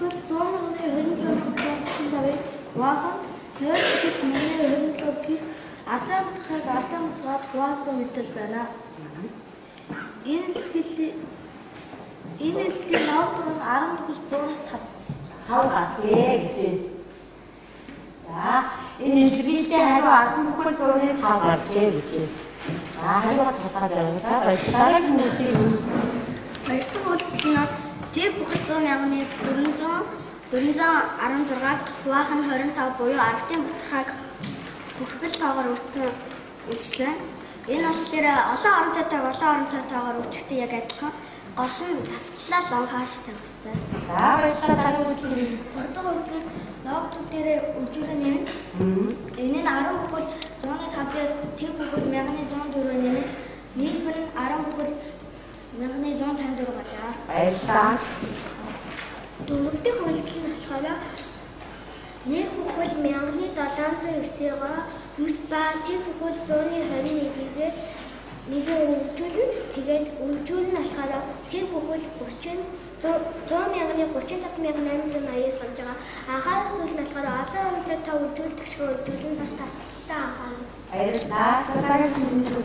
бүхэл 100,27,100 хуваасан 2,27,27 гих ардаа батхайг хуваасан үйлдэл байна. Энэ илтгэлийн ноогдор нь 10,105 гарчээ гэж байна. За энэ илтгэлийн хариу 10,105 гарчээ гэж байна. Хариуг тусгаад байна. За дараагийн үйлдэл нь тэр бүхэл 100,416 хуваах нь 25 буюу ардын батхайг бүхэл тоогоор үүссэн үйлчлээ. Энэ болохоор олон оронтой тоогоор үүсэхдээ яг адилхан. Гол нь таслал он хааш тавих хэрэгтэй. За баярлалаа дараагийн үйлдэл. Урдгал логдууд дээр үржүүлэн нэмэн. Энэ нь 10 бүхэл 105 дээр тэр бүхэл 1104 нэмэн. Нийлбэр нь 10 бүхэл 1154 болоо. Баярлалаа. Дөрөвдөх үйлдэл нь болохоор нэг бүхэл 1709-ого 9 ба тэр бүхэл 121-гээр нэг өвчүүлэн тэгээд өвчүүл нь болохоор тэр бүхэл 100,35,880 болж байгаа. Анхаарах зүйл нь болохоор олон онцлог та өвчүүлдэг шиг өвчүүл нь бас тасалтай анхаарна. Баярлалаа. Дараагийн үйлдэл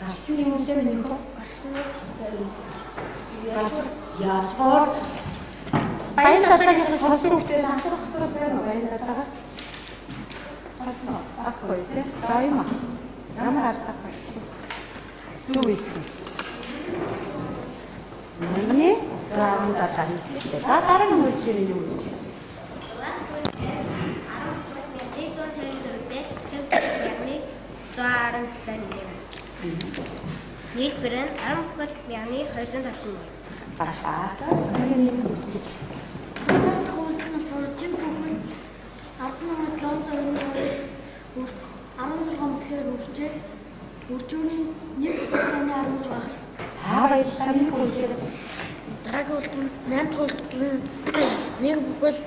гарсан юм уу нэх үү? Гарсан яасгаар баярлалаа сонсох хэрэгтэй насрахсаар байна уу? Баярлалаа. Асуу акгүй тэ тайма. Ямар артахгүй. Юу ийсэн? Нэгний заамдаа тавьчихсан. За дараагийн үйлдэл нь юу вэ? Нийлбэр нь 10,250 байна. Башаа. Дараагийн үйлдэл. Тэгээд хуулбар нь тэр бүхэл 16 бүхээр үржээд үржүүн нь 1,16 гарсан. За баярлалаа. Нэг үйлдэл. Дараагийн үйлдэл 8 дахь үйлдэл нь нэг бүхэл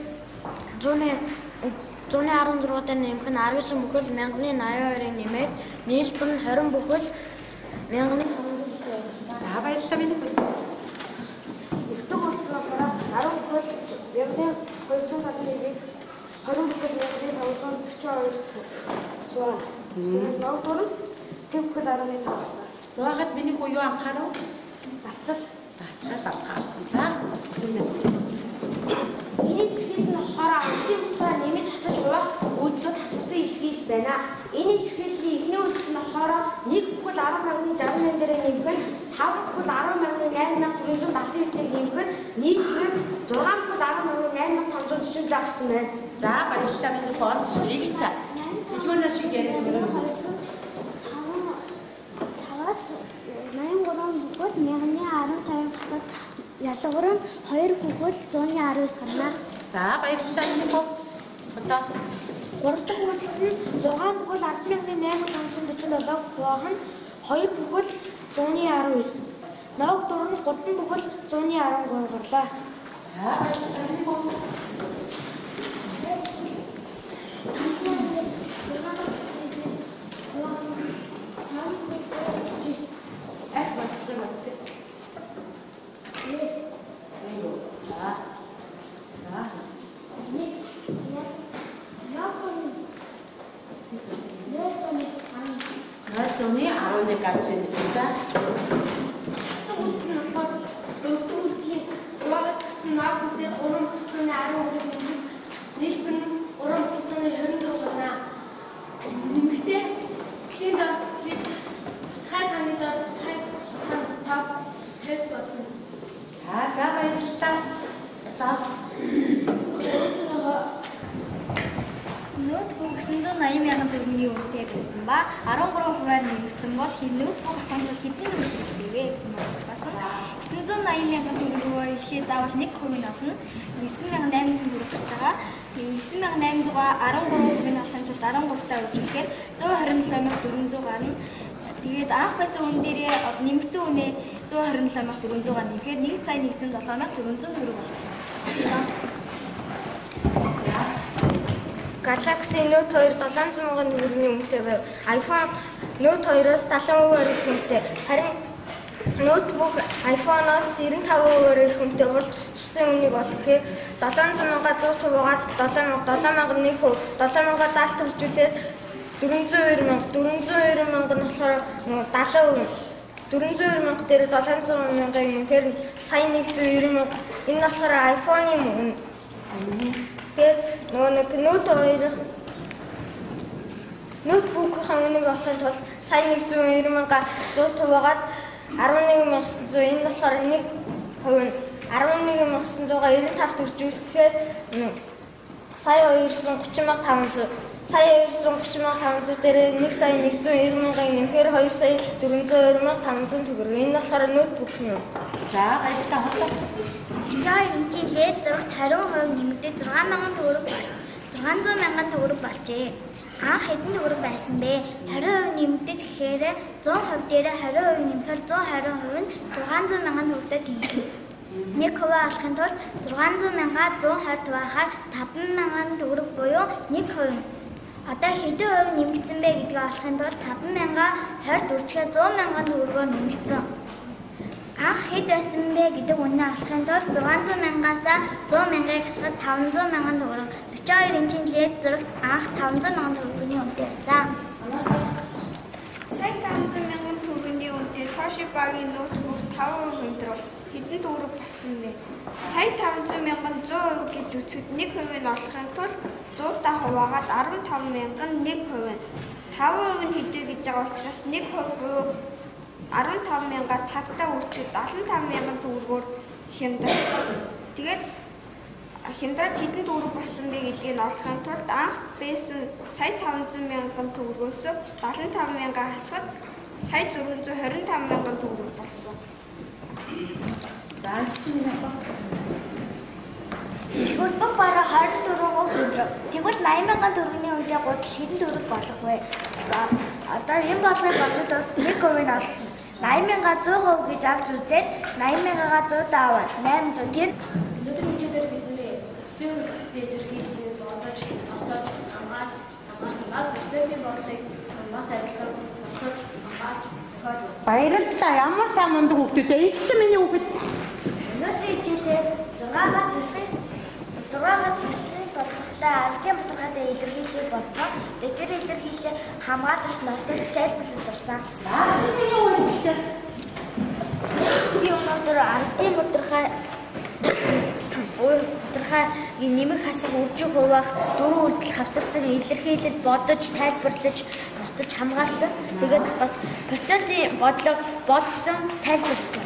116 дээр нэмэх нь 19 бүхэл 1082-ыг нэмээд нийлбэр нь 20 бүхэл 1000. За баярлалаа. Миний үйлдэл. Ихтэй үйлдэл 10 бүхэл 1200-ыг 20 бүхэл 1542 зуун. Ноогдор нь тэр бүхэл 11 байна. Зуагаад миний хүү юу анхаарав? Таслал анхаарсан. За энэ илтгэл нь болохоор ардын батхай нэмж хасаж хуваах үйлдэлүүд тавьсан илтгэл байна. Энэ илтгэлийн эхний үйлдэл нь болохоор 1 бүхэл 10,068 дээр нэмэх нь 5 бүхэл 10,879-ыг нэмэх нь нийлбэр 6 бүхэл 10,846 гарсан байна. за баярлалаа. Миний фонд X илгүүнээ шиг яриад байна. 5-аас 83 бүхэл 1015 хасад ялгуур нь 2 бүхэл 119 гарна. За баярлалаа. Миний хүү одоо 3 дахь үйлдэл нь 6 бүхэл 10,847 хуваах нь 2 бүхэл 119. Ноогдор нь 3 бүхэл 113 гарлаа. за баярлалаа. Зуны 11 гарч ирж байна. Өвдөг үйлдлийн хуваалт гэсэн ноогдын 3,10 нийлбэр нь 3,25 байна. Нэмэгтэй гэхэд хай танилаад тав хэд болно. За баярлалаа. За Ноутбук 980,000 төгрөгийн үнэтэй байсан ба 13% нэмэгдсэн бол ноутбук авахын хэдэн төгрөг вэ гэсэн асуусан. 980,000 төгрөгөөр ихлэ заавал 1% нь олно. 9,800 төгрөг гарч байгаа. Тэгээ 9,813% нь олохын тулд 13-таа үржүүлэхээр 127,400 гарна. Тэгээд анх байсан үн дээрээ нэмэгдсэн үнэ 127,400 нэмэхээр 1,107,400 төгрөг болчихно. Galaxy Note 2 700,000 төгрөгийн үнэтэй байв. iPhone Note 2-оос 70% их үнэтэй. Харин ноутбук iPhone-оос 95% их үнэтэй бол туссан үнийг олохыг 700,000-аар 100%-аар 7,000-1%, 7,000-аар даалт төржүүлээд 490,000 нь болохоор 70%. 490,000 дээр 700,000-ыг үнэхээр сая 190,000. Энэ болохоор iPhone-ийн мөн. Тэгээд нөгөө нэг Note 2 ноутбукийн үнийг олохын тулд сая 190,000-аар 100%-аар 11,900. Энэ болохоор 1% 11,995 төржүүлэхээр сая 230,500. Сая 230,500 дээр 1 сая 190,000 нэмэхээр 2 сая 420,500 төгрөг. Энэ болохоор ноутбук юм. За баярлалаа. энэ жилээр зурагт 50% нэмэгдээд 6,000 төгрөг болж 600,000 төгрөг болжээ. Анх хэдэн төгрөг байсан бэ? 20% нэмэгдэж гэхээр 100% дээр 20% нэмэхээр 120% нь 600,000 төгрөгтэй гинсэн. 1% олохын тулд 600,000-аар 120 байхаар 5,000 төгрөг буюу 1%. Одоо хэдэн хувь нэмэгдсэн бэ гэдгийг олохын тулд 5,000-аар 20 үржихээр 100,000 төгрөгөөр нэмэгдсэн. Анх хэд байсан бэ гэдэг үнэ олохын тулд 600,000-аас 100,000-ыг хасахад 500,000 төгрөг. 42 инчийн лед зурагт анх 500,000 төгрөгийн үнэтэй байсан. Сая 500,000 төгрөгийн үнэтэй Toshiba-гийн ноутбук 5% өндөр хэдэн төгрөг болсон бэ? Сая 500,000 100% гэж үзэхэд 1% нь олохын тулд 100-аа хуваагаад 15,000 нь 1%. 5% нь хэдэ гэж байгаа учраас 1% буюу 15,000-аар 5-таа үржиж 75,000 төгрөгөөр хямдрах. Тэгээд хямдраад хэдэн төгрөг болсон бэ гэдгийг олохын тулд анх байсан сая 500,000 төгрөгөөс 75,000-аар хасахад сая 425,000 төгрөг болсон. За чинь Ноутбук бараг 24% өндөр. Тэгвэл 80,000 төгрөгийн үнэтэй гудал хэдэн төгрөг болох вэ? Одоо энэ болгоныг бодоход бол 1% нь олно. 80,000-аар 100% гэж авч үзээд 80,000-аар 100 аваад 800 тэр өнөөдөр хичээлээр бидний өсвөр дээр хийгээд бодож хамгаалж процентын бодлогыг бас адилхан бодож хамгаалж зохиож баярлалаа. Ямар сайн мундаг хүүхдүүд ээ. Энд чинь миний хүүхэд. өнөөдөр хичээлээр 6-аас 9 бодлоготой ардын баталгаатай илэрхийлэлийг бодсон. Тэр илэрхийлэл хамгаалж нотогч тайлбарлаж сурсан. Миний хүүхэд. Би өнөөдөр ардын баталгаа нэмэх хасах үржих хуваах дөрвөн үйлдэл хавсарсан илэрхийлэл бодож тайлбарлаж нотолж хамгаалсан. Тэгээд бас процентын бодлого бодсон тайлбарлсан.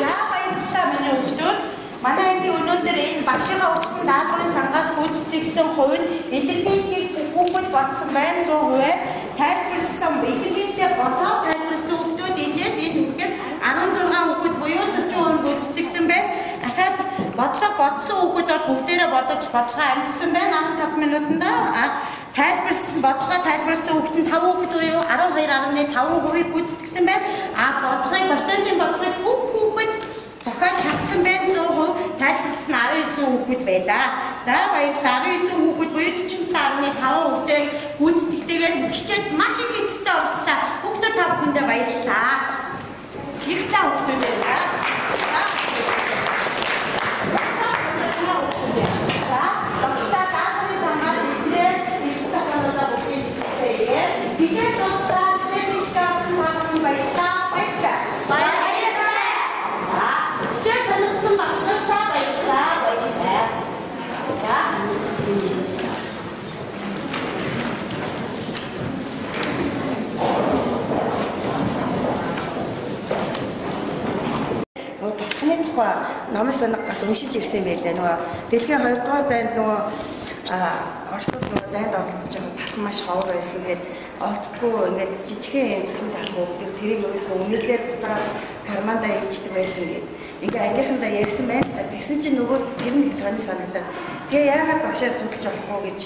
За баярлалаа миний хүүхдүүд. Манай ангийн өнөөдөр энэ багшийнхаа өгсөн даалгаврын сангаас гүйцэтгэсэн хувь нь илэрхийлэлийг хүүхэд бодсон байна 100%. Тайлбарлсан илэрхийлэлээ бодоод тайлбарлсан хүүхдүүд эндээс энэ хүүхэд 16 хүүхэд буюу 40% гүйцэтгэсэн байна. Ахаад бодлого бодсон хүүхэд бол бүгдээрээ бодож бодлогоо амжилтсан байна 15 минутанд. Тайлбарлсан бодлогоо тайлбарлсан хүүхэд нь 5 хүүхэд буюу 12.5% гүйцэтгэсэн байна. Бодлогын процентын бодлогыг бүх хүүхэд зохиож чадсан байна 100%. Тайлбарлсан 19 хүүхэд байлаа. За баярлалаа. 19 хүүхэд буюу 47.5%-тэй гүйцэтгэлтэйгээр хичээд маш их идэвхтэй оролцлаа. Хүүхдүүд та бүхэндээ баярлалаа. Их сайн хүүхдүүд байлаа. За багштай даалгаврын сангаас ихээр их тохиолдол бүхий хийгээ. Хичээл дуустал хичээлийн даалгаврын сангаас баярлалаа. Тохны тухай номын санагаас уншиж ирсэн байлаа. Нөгөө дэлхийн 2 дугаар дайнд нөгөө Оросууд нөгөө дайнд оролцож байгаа тал маш ховор байсан. Тэгээд олддгүй ингээд жижигхэн өсөлт талхуу гэдэг тэрийг ерөөсөө үнэрлээ буцаад кармандаа ирчдэг байсан гэдэг. Ингээ ангийнхандаа ярьсан байна. Тэгсэн чинь нөгөө тэр нэг санагдаад. Тэгээ яагаад багшаа судалж болохгүй гэж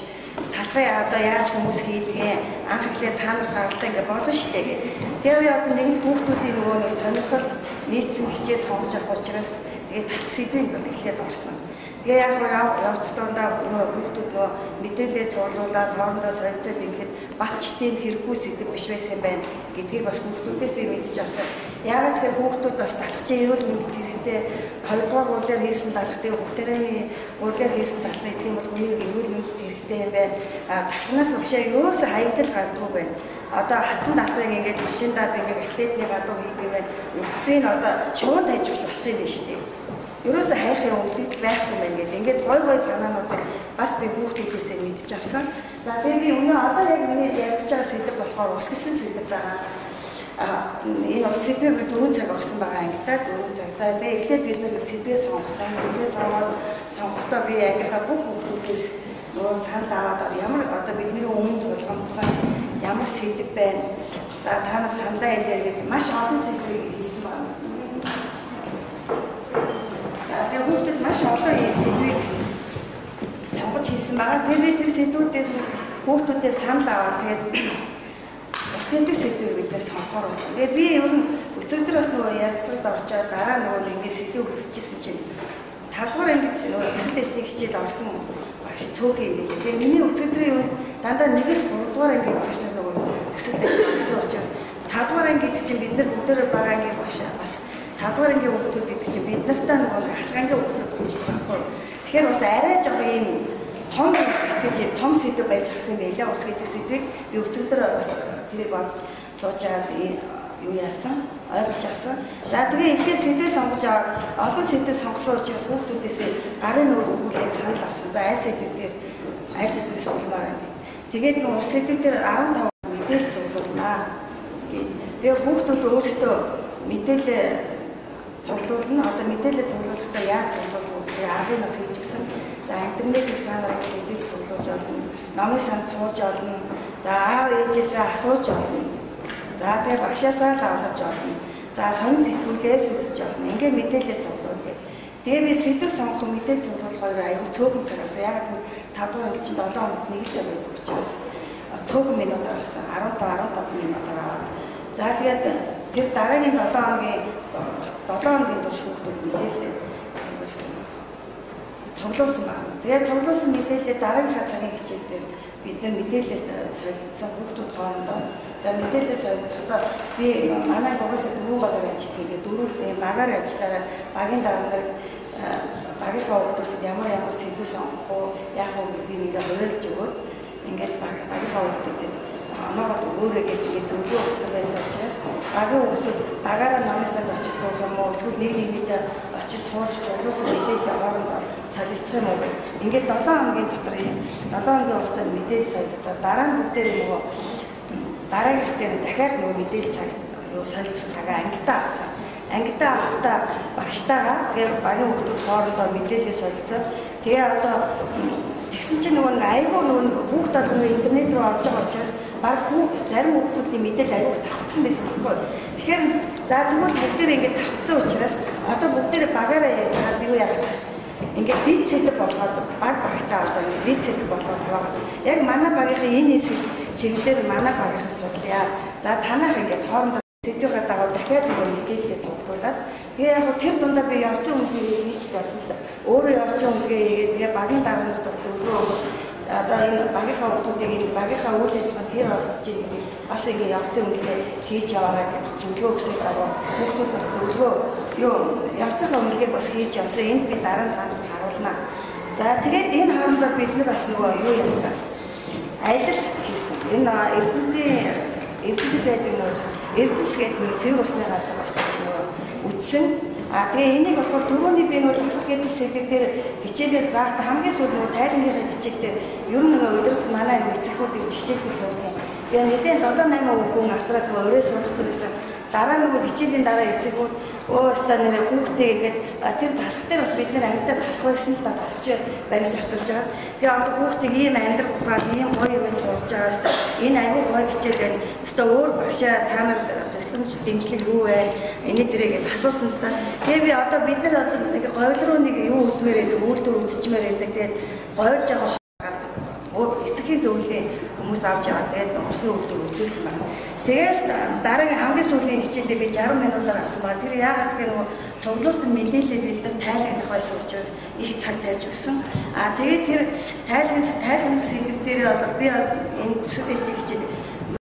талхыг одоо яаж хүмүүс хийдгээ анх эхлээд таанаас гаралтай ингээ болно шүү дээ. Тэгээ би одоо нэгэн хүүхдүүдийн нөгөө нэг сонирхол нийцсэн хичээл сонгож авах учраас тэгээ талх сэдвийг бол эхлээд орсон. Тэгээ яг явцдаа хүүхдүүд нөө мэдээлэл цуглуулад хоорондоо солилцоод ингээд бас ч тийм хэрэггүй сэдв биш байсан байна гэдгийг бас хүүхдүүдээс би мэдж авсан. Яагаад тэгэхээр хүүхдүүд бас талхчин эрүүл мэндэд хэрэгтэй 2-р гурлаар хийсэн талхтыг хүүхдэрийн гурлаар хийсэн талхыг гэх юм бол хүний эрүүл мэндэд хэрэгтэй юм байна. Талхнаас өгшөө юусаа хаягдал гардгүй байна. Одоо хатсан талхыг ингээд машиндаад ингээд атлетны гадуур хийх юм байна. Үлдсэйн одоо шууд хайж өгч болох юм биш үү? Ерөөсөө хайхын өвлөлт байхгүй мэн гэдэг. Ингээд гой санаануудыг бас би хүүхдүүдээсээ мэдж авсан. За тэгээ би өнөө одоо яг миний ярьж байгаа сэдв болохоор ус гэсэн сэдв байгаа. Энэ ус сэдвийг 4 цаг орсон байгаа ангидаа 4 цаг. За тэгээ эхлээд бид нэр сэдвээ сонгосон. Сэдвээ сонгохдоо би ангийнхаа бүх хүүхдүүдээс нөө санал аваад ямар одоо бидний өмнөд болгоомжсон ямар сэдв байна. За та нар сандаа хэлээд маш олон сэдвийг хийсэн байна. Тэгээ хүүхдүүд маш олон сэдвийг сонгож хийсэн байгаа. Тэгээд тэр сэдвүүдээс хүүхдүүдээс санал аваад тэгээд ус гэдэг сэдвийг бид нэр сонгохоор болсон. Тэгээд би ер нь өчигдөр бас нөгөө ярилцлагад орчоод дараа нөгөө ингээд сэдв өгсөжсэн чинь 5-р ангид нөгөө өсөлт дэжлэг хичээл орсон багш цөөхий юм. Тэгээд миний өчигдрийн үед дандаа 1-ээс 3-р ангийн багш нөгөө өсөлт дэжлэг орсон учраас 5-р ангид чинь бид нар бүгдөө багаангийн багш бас 5-р ангийн хүүхдүүд гэдэг чинь бид нартай нөгөө ахлагангийн хүүхдүүд гэж байхгүй. Тэгэхээр бас арай жоо ийм том сэтгэж том сэдв барьж авсан байлаа. Ус гэдэг сэдвийг би өчигдөр тэрийг бодож суучаад юу яасан ойлгож авсан. За тэгээ эхлээд сэдвээ сонгож аваад олон сэдвээ сонгосон учраас хүүхдүүдээс гарын нөр өгүүлээд санал авсан. За аль сэдвээр аль сэдвээс суулмаар байна. Тэгээд нөгөө ус сэдв дээр 15 мэдээлэл цуглуулнаа. Тэгээ хүүхдүүд өөрсдөө мэдээлэл цуглуулна. Одоо мэдээлэл цуглуулахдаа яаж цуглуулах вэ? Аргыг бас хэлж өгсөн. За интернетээс нарыг мэдээлэл цуглуулж олно. Номын санд сууж олно. За аав ээжээсээ асууж олно. За тэгээ багшаасаа л авалж олно. За сонин сэтгүүлээс үзэж олно. Ингээ мэдээлэл цуглуулъя. Тэгээ би сэдв сонгох мэдээлэл цуглуулах хоёр аюул цөөхөн цаг авсан. Яг нь 5-р анги чинь 7 хоногт 1 цаг байдаг учраас цөөхөн минут авсан. 15 минутаар аваад. За тэгээд тэр дараагийн 7 хоногийн турш хүүхдүүд мэдээлэл цуглуулсан байна. Тэгээд цуглуулсан мэдээлэлээ дараагийнхаа цагийн хичээл дээр бид нар мэдээлэлээс солилцсон хүүхдүүд хоорондоо за мэдээлэлээс солилцохдоо би манай гогоосоо 4 багаар ажилладаг. Тэгээд 4 багаар ажиллаараа багийн дараагаар багийнхаа хүүхдүүдэд ямар сэдв сонгох уу, яах вэ гэдгийг ингээ хуйлж өгөөд ингээд багийнхаа хүүхдүүдэд оноогод өөрөө гэдэг зөвлөгөө өгсөн байсан учраас багийн хүүхдүүд багаараа намайсанд очиж суух юм уу эсвэл нэг очиж сууж цуглуулсан мэдээлэл хоорондоо солилцох юм уу. Ингээд 7 хоногийн дотор 7 хоногийн хугацаанд мэдээлэл солилцоо дараа нь бүгдээр нөгөө дараагийнх дээр дахиад нөгөө мэдээлэл цаг юу солилцох цагаа ангидаа авсан. Ангидаа авахдаа багштайгаа тэгээд багийн хүүхдүүд хоорондоо мэдээлэл солилцоо. Тэгээ одоо тэгсэн чинь нөгөө айгүй нөгөө хүүхд албаны интернет рүү орж байгаа учраас баг зарим хүүхдүүдийн мэдээлэл аюул тавцсан байсан байхгүй. Тэгэхээр за тэгвэл бүгдээр ингээд тавцсан учраас одоо бүгдээр багаараа ярьж байгаа би юу яах вэ? Ингээд дид сэдв болгоод баг багтаа одоо дид сэдв болгоод байгаа. Яг манай багийнхаа энэ чиглэлээр манай багийнхаа судлаа. За танах ингээд хоорондоо сэдвийнхаа дагуу дахиад мэдээлэлээ цуглуулад тэгээ яг тэр дундаа би явцсан үнэлгээ хийж байсан л да. Өөрөө явцсан үнэлгээ хийгээд тэгээ багийн дараанаас бас зөвлөгөө өгөх одоо энэ багийнхаа хүүхдүүдийг энэ багийнхаа үйл ажиллагаанд хэр оролцож байгаа гэдгийг бас ингэ явцсан үнэлгээ хийж яваарай гэж зөвлөгөө өгсөн дагуу хүүхдүүд бас зөвлөгөө юу явцсан үнэлгээг бас хийж явсан. Энд би дараа нь таамаг харуулнаа. За тэгээд энэ хоорондоо бид нар бас нөгөө юу яасан? Аялал хийсэн. Энэ эрдэнэт байдаг нөгөө Эрдэнэс гэдэг нэг цэвэр усны газар очиж нөгөө үтсэн. Тэгээ энийг болохоор дөрөвний би нөгөө талх гэдэг сэдвээр хичээлээ заахта хамгийн сүүл нөгөө тайлбарын хичээлээр ер нь нөгөө удирдах манай мэцэгүүд ирж хичээлээ суулгая. Тэгээ нэгэн 7-8 хүн авцраад нөгөө өрөө суулгацсан гэсэн. Дараа нөгөө хичээлийн дараа эцэгүүд өөстө нэрээ хүүхдээ ингээд тэр талх дээр бас бид нэр ангидаа талх байсан л да талхч барьж авчирж байгаа. Тэгээ одоо хүүхдийг ийм амьдрах ухаан ийм гоё юм сурж байгаас энэ аюул гоё хичээл байна. Өстө өөр багшаа та нар тусламж дэмжлэг юу вэ? Эний дээрээ асуусан л да. Тэгээ би одоо бид нар одоо нэг говьл руу нэг юу үзмээр байдаг, үйлдэл үзчихмээр байдаг. Тэгээд говьж байгаа эцгийн зөвлөлийн хүмүүс курс авч яваад тэгээд усны үйлдвэр үзүүлсэн байна. Тэгэл дараагийн хамгийн сүүлийн хичээлээ би 60 минутаар авсан байна. Тэр яагаад гэхээр нөгөө цуглуулсан мэдээлэл бид нар тайлбарлах байсан учраас их цаг тавьж өгсөн. Тэгээд тэр тайлбарлах сэдв дээр бол би энэ төсөл дэжлийг